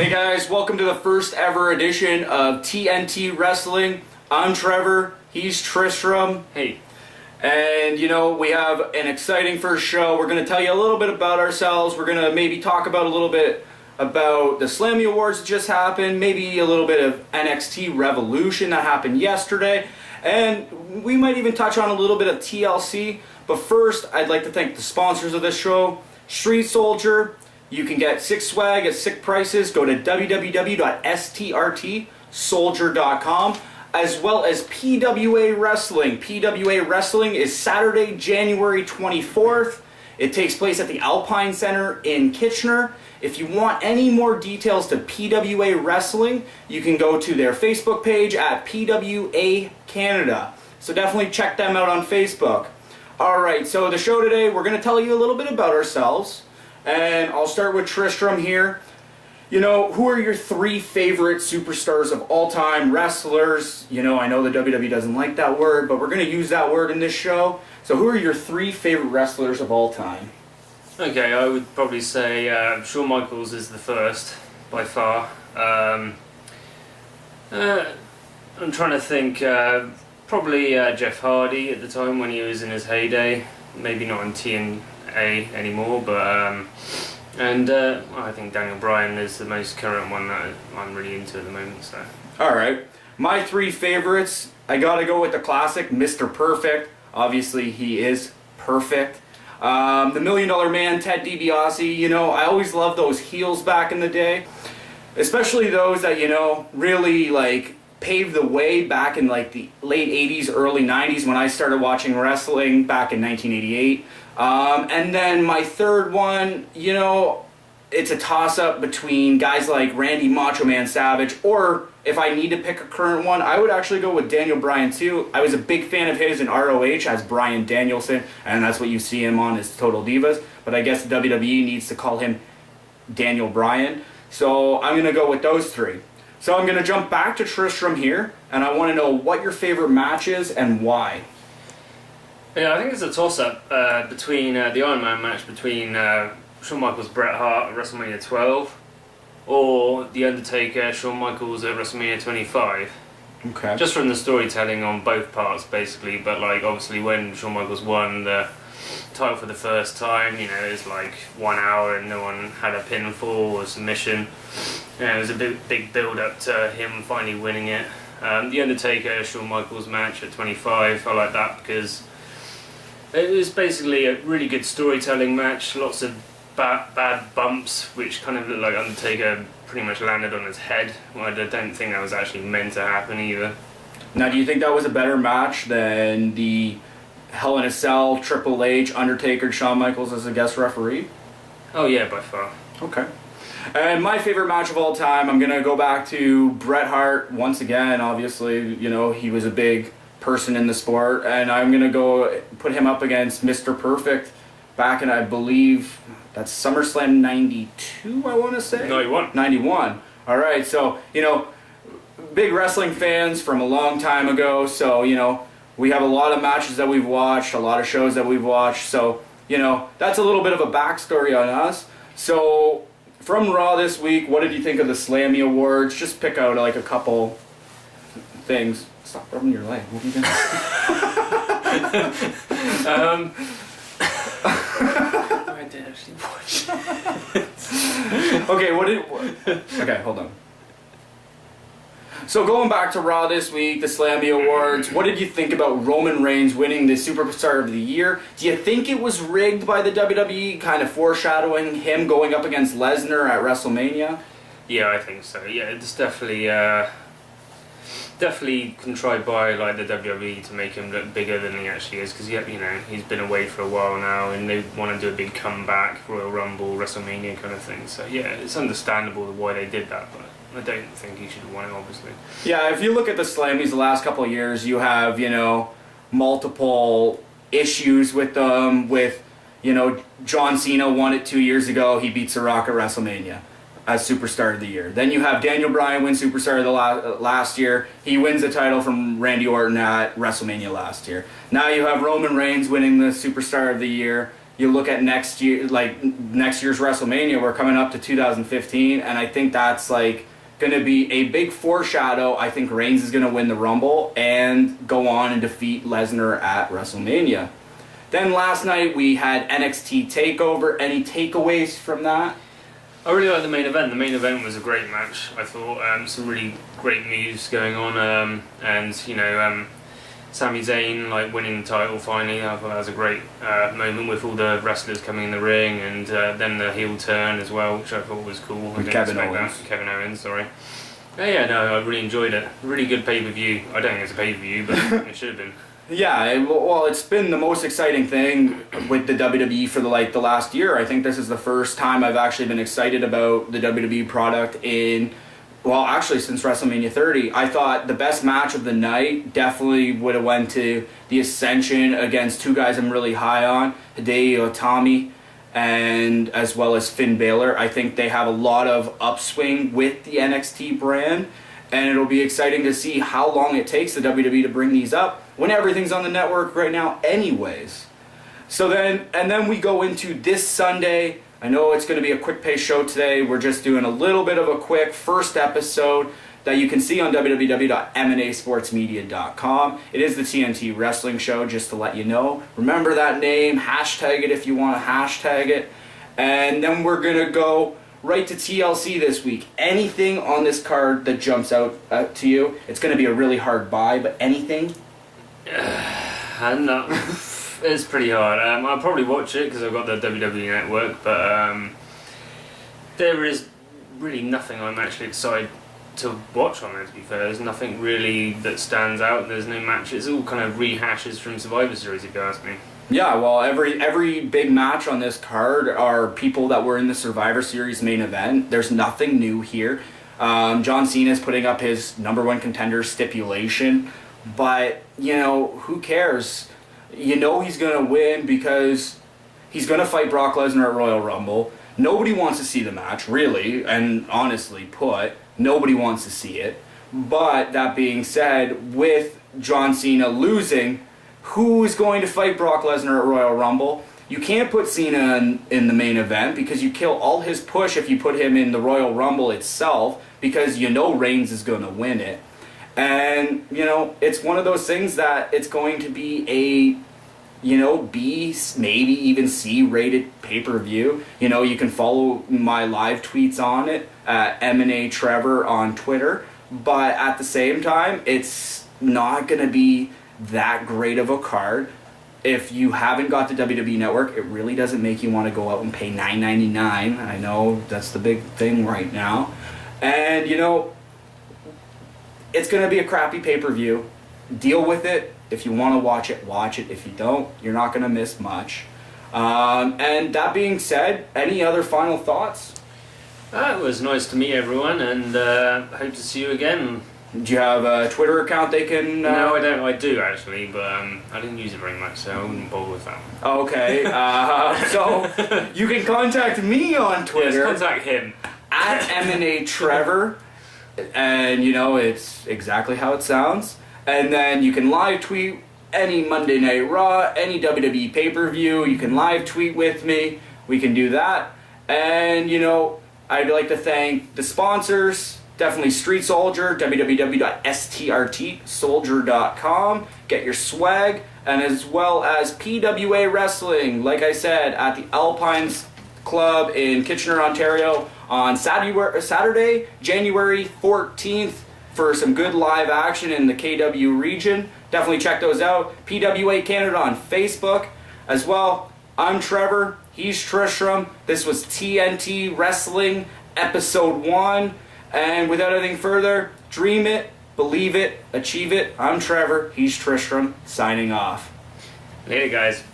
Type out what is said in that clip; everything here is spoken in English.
Hey guys, welcome to the first ever edition of TNT Wrestling. I'm Trevor, he's Tristram. Hey. And you know, we have an exciting first show. We're going to tell you a little bit about ourselves. We're going to maybe talk about a little bit about the Slammy Awards that just happened, maybe a little bit of NXT Revolution that happened yesterday, and we might even touch on a little bit of TLC. But first, I'd like to thank the sponsors of this show, Street Soldier. You can get sick swag at sick prices. Go to www.strtsoldier.com, as well as PWA Wrestling. PWA Wrestling is Saturday, January 24th. It takes place at the Alpine Center in Kitchener. If you want any more details to PWA Wrestling, you can go to their Facebook page at PWA Canada. So definitely check them out on Facebook. Alright, so the show today, we're going to tell you a little bit about ourselves. And I'll start with Tristram here. You know, who are your three favorite superstars of all time, wrestlers? You know, I know the WWE doesn't like that word, but we're going to use that word in this show. So who are your three favorite wrestlers of all time? Okay, I would probably say Shawn Michaels is the first, by far. I'm trying to think, probably Jeff Hardy at the time when he was in his heyday. Maybe not in TNA anymore, but I think Daniel Bryan is the most current one that I'm really into at the moment. So. Alright, my three favorites, I gotta go with the classic, Mr. Perfect. Obviously he is perfect. The $1 Million Man, Ted DiBiase. You know, I always loved those heels back in the day, especially those that, you know, really like paved the way back in like the late 80s, early 90s when I started watching wrestling back in 1988. And then my third one, you know, it's a toss-up between guys like Randy Macho Man Savage, or if I need to pick a current one, I would actually go with Daniel Bryan too. I was a big fan of his in ROH as Bryan Danielson, and that's what you see him on as Total Divas, but I guess the WWE needs to call him Daniel Bryan. So I'm going to go with those three. So I'm going to jump back to Tristram here, and I want to know what your favorite match is and why. Yeah, I think it's a toss-up between the Iron Man match between Shawn Michaels Bret Hart at WrestleMania 12 or The Undertaker Shawn Michaels at WrestleMania 25. Okay. Just from the storytelling on both parts, basically. But like, obviously, when Shawn Michaels won the title for the first time, you know, it was like 1 hour and no one had a pinfall or submission. Yeah, it was a big build-up to him finally winning it. The Undertaker Shawn Michaels match at 25, I like that because it was basically a really good storytelling match, lots of bad bumps, which kind of looked like Undertaker pretty much landed on his head. Well, I don't think that was actually meant to happen either. Now, do you think that was a better match than the Hell in a Cell, Triple H, Undertaker, Shawn Michaels as a guest referee? Oh yeah, by far. Okay. And my favorite match of all time, I'm going to go back to Bret Hart once again. Obviously, you know, he was a big person in the sport, and I'm going to go put him up against Mr. Perfect back in, I believe, that's SummerSlam 92, I want to say? 91. 91. Alright, so, you know, big wrestling fans from a long time ago, so, you know, we have a lot of matches that we've watched, a lot of shows that we've watched, so, you know, that's a little bit of a backstory on us. So, from Raw this week, what did you think of the Slammy Awards? Just pick out like a couple things. Stop rubbing your leg. What are you doing? I did actually watch. Okay, okay, hold on. So going back to Raw this week, the Slammy Awards, what did you think about Roman Reigns winning the Superstar of the Year? Do you think it was rigged by the WWE, kind of foreshadowing him going up against Lesnar at WrestleMania? Yeah, I think so. Yeah, it's definitely contrived by like the WWE to make him look bigger than he actually is, because you know, he's been away for a while now and they want to do a big comeback, Royal Rumble, WrestleMania kind of thing. So yeah, it's understandable why they did that, but I don't think he should have won it, obviously. Yeah, if you look at the Slammys the last couple of years, you have, you know, multiple issues with them. With, you know, John Cena won it 2 years ago. He beats The Rock at WrestleMania as Superstar of the Year. Then you have Daniel Bryan win Superstar of the last year. He wins the title from Randy Orton at WrestleMania last year. Now you have Roman Reigns winning the Superstar of the Year. you look at next year, like next year's WrestleMania, we're coming up to 2015, and I think that's like going to be a big foreshadow. I think Reigns is going to win the Rumble and go on and defeat Lesnar at WrestleMania. Then last night we had NXT TakeOver. Any takeaways from that? I really liked the main event. The main event was a great match. I thought some really great moves going on, and you know, Sami Zayn like winning the title finally. I thought that was a great moment with all the wrestlers coming in the ring, and then the heel turn as well, which I thought was cool. With Kevin Owens. Kevin Owens, sorry. Yeah, no, I really enjoyed it. Really good pay-per-view. I don't think it's a pay-per-view, but it should have been. Yeah, well, it's been the most exciting thing with the WWE for the last year. I think this is the first time I've actually been excited about the WWE product in, well, actually since WrestleMania 30. I thought the best match of the night definitely would have went to the Ascension against two guys I'm really high on, Hideo Itami and as well as Finn Balor. I think they have a lot of upswing with the NXT brand, and it'll be exciting to see how long it takes the WWE to bring these up when everything's on the network right now anyways. So then we go into this Sunday. I know it's going to be a quick pace show today. We're just doing a little bit of a quick first episode that you can see on www.mnasportsmedia.com. It is the TNT Wrestling Show, just to let you know. Remember that name, hashtag it if you want to hashtag it. And then we're going to go right to TLC this week. Anything on this card that jumps out to you? It's going to be a really hard buy, but anything? I'm not. It's pretty hard. I'll probably watch it because I've got the WWE Network, but there is really nothing I'm actually excited to watch on there, to be fair. There's nothing really that stands out. There's no match. It's all kind of rehashes from Survivor Series, if you ask me. Yeah, well, every big match on this card are people that were in the Survivor Series main event. There's nothing new here. John Cena's putting up his number one contender stipulation, but, you know, who cares? You know he's going to win because he's going to fight Brock Lesnar at Royal Rumble. Nobody wants to see the match, really, and honestly put, nobody wants to see it. But that being said, with John Cena losing, who is going to fight Brock Lesnar at Royal Rumble? You can't put Cena in the main event because you kill all his push if you put him in the Royal Rumble itself, because you know Reigns is going to win it. And, you know, it's one of those things that it's going to be a, you know, B, maybe even C rated pay-per-view. You know, you can follow my live tweets on it at M&A Trevor on Twitter. But at the same time, it's not going to be that great of a card. If you haven't got the WWE Network, it really doesn't make you want to go out and pay $9.99. I know that's the big thing right now. And, you know, it's going to be a crappy pay-per-view. Deal with it. If you want to watch it, watch it. If you don't, you're not going to miss much. And that being said, any other final thoughts? It was nice to meet everyone, and hope to see you again. Do you have a Twitter account they can... No, I don't. I do, actually, but I didn't use it very much, so I wouldn't bother with that. Okay. So you can contact me on Twitter. Yes, contact him. At M&A Trevor. And, you know, it's exactly how it sounds. And then you can live tweet any Monday Night Raw, any WWE pay-per-view. You can live tweet with me. We can do that. And, you know, I'd like to thank the sponsors. Definitely Street Soldier, www.strtsoldier.com. Get your swag. And as well as PWA Wrestling, like I said, at the Alpines Club in Kitchener, Ontario on Saturday, January 14th for some good live action in the KW region. Definitely check those out. PWA Canada on Facebook as well. I'm Trevor. He's Tristram. This was TNT Wrestling Episode 1. And without anything further, dream it, believe it, achieve it. I'm Trevor. He's Tristram. Signing off. Later, guys.